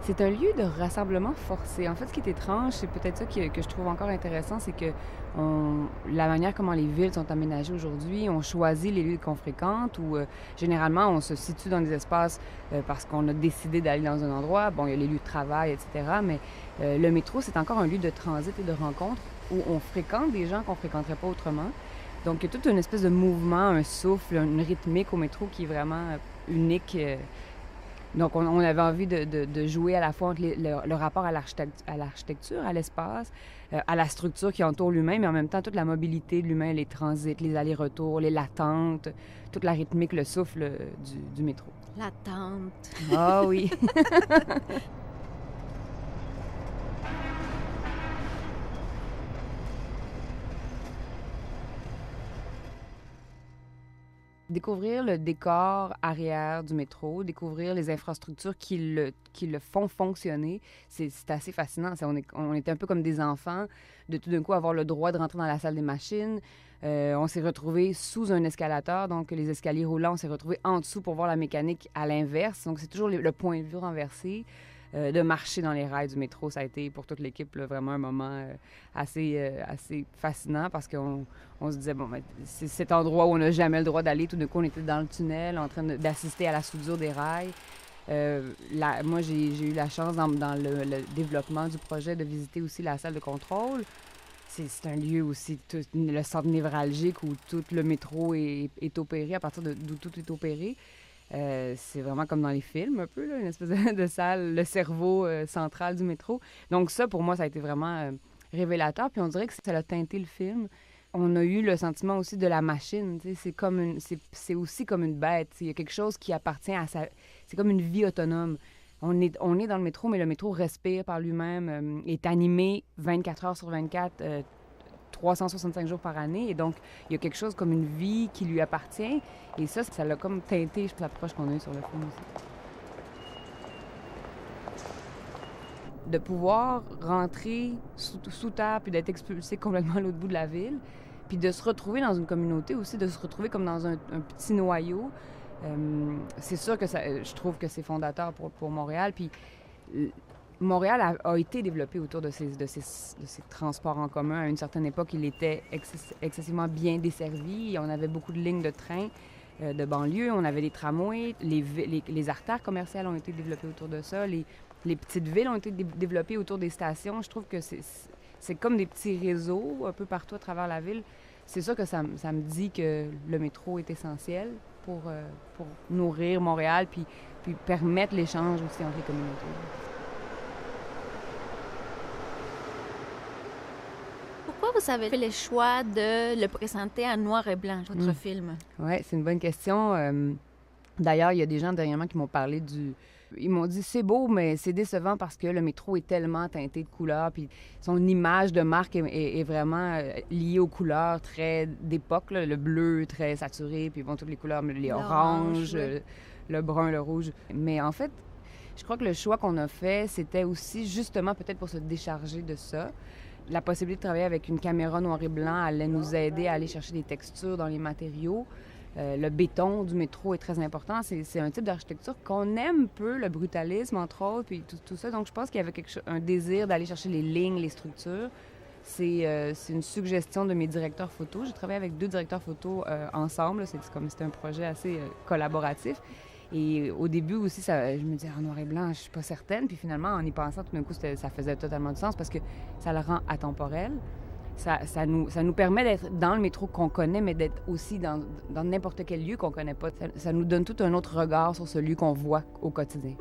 C'est un lieu de rassemblement forcé. En fait, ce qui est étrange, c'est peut-être ça que je trouve encore intéressant, c'est que la manière comment les villes sont aménagées aujourd'hui, on choisit les lieux qu'on fréquente ou généralement on se situe dans des espaces parce qu'on a décidé d'aller dans un endroit. Bon, il y a les lieux de travail, etc. Mais le métro, c'est encore un lieu de transit et de rencontre où on fréquente des gens qu'on ne fréquenterait pas autrement. Donc, il y a toute une espèce de mouvement, un souffle, une rythmique au métro qui est vraiment unique. Donc, on avait envie de jouer à la fois entre le rapport à l'architecture, à l'espace, à la structure qui entoure l'humain, mais en même temps toute la mobilité de l'humain, les transits, les allers-retours, les latentes, toute la rythmique, le souffle du métro. L'attente. Ah oui! Découvrir le décor arrière du métro, découvrir les infrastructures qui le font fonctionner, c'est assez fascinant. On était un peu comme des enfants, de tout d'un coup avoir le droit de rentrer dans la salle des machines. On s'est retrouvés sous un escalator, donc les escaliers roulants, on s'est retrouvés en dessous pour voir la mécanique à l'inverse. Donc c'est toujours le point de vue renversé. De marcher dans les rails du métro, ça a été pour toute l'équipe là, vraiment un moment assez fascinant parce qu'on se disait, bon, ben, c'est cet endroit où on n'a jamais le droit d'aller. Tout d'un coup, on était dans le tunnel en train d'assister à la soudure des rails. Moi, j'ai eu la chance dans le développement du projet de visiter aussi la salle de contrôle. C'est un lieu aussi, le centre névralgique où tout le métro est opéré, à partir d'où tout est opéré. C'est vraiment comme dans les films, un peu, là, une espèce de salle, le cerveau central du métro. Donc ça, pour moi, ça a été vraiment révélateur. Puis on dirait que ça a teinté le film. On a eu le sentiment aussi de la machine. C'est aussi comme une bête. Il y a quelque chose qui appartient à sa... C'est comme une vie autonome. On est dans le métro, mais le métro respire par lui-même, est animé 24 heures sur 24, 365 jours par année. Et donc, il y a quelque chose comme une vie qui lui appartient. Et ça l'a comme teinté l'approche qu'on a eue sur le film aussi. De pouvoir rentrer sous terre puis d'être expulsé complètement à l'autre bout de la ville, puis de se retrouver dans une communauté aussi, de se retrouver comme dans un petit noyau. C'est sûr que je trouve que c'est fondateur pour Montréal. Puis Montréal a été développé autour de ces transports en commun. À une certaine époque, il était excessivement bien desservi. On avait beaucoup de lignes de train de banlieue. On avait des tramways. Les artères commerciales ont été développées autour de ça. Les petites villes ont été développées autour des stations. Je trouve que c'est comme des petits réseaux un peu partout à travers la ville. C'est ça que ça me dit que le métro est essentiel pour nourrir Montréal puis permettre l'échange aussi entre les communautés. Pourquoi vous avez fait le choix de le présenter en noir et blanc, votre film? Oui, c'est une bonne question. D'ailleurs, il y a des gens dernièrement qui m'ont parlé Ils m'ont dit, c'est beau, mais c'est décevant parce que le métro est tellement teinté de couleurs, puis son image de marque est vraiment liée aux couleurs très d'époque, là, le bleu très saturé, puis bon, toutes les couleurs, les oranges, oui. le brun, le rouge. Mais en fait, je crois que le choix qu'on a fait, c'était aussi justement peut-être pour se décharger de ça. La possibilité de travailler avec une caméra noir et blanc allait nous aider à aller chercher des textures dans les matériaux. Le béton du métro est très important. C'est un type d'architecture qu'on aime peu, le brutalisme, entre autres, puis tout ça. Donc, je pense qu'il y avait un désir d'aller chercher les lignes, les structures. C'est une suggestion de mes directeurs photo. J'ai travaillé avec 2 directeurs photo ensemble. C'était un projet assez collaboratif. Et au début aussi, je me disais en noir et blanc, je suis pas certaine. Puis finalement, en y pensant, tout d'un coup, ça faisait totalement du sens parce que ça le rend atemporel. Ça nous permet d'être dans le métro qu'on connaît, mais d'être aussi dans n'importe quel lieu qu'on connaît pas. Ça nous donne tout un autre regard sur ce lieu qu'on voit au quotidien.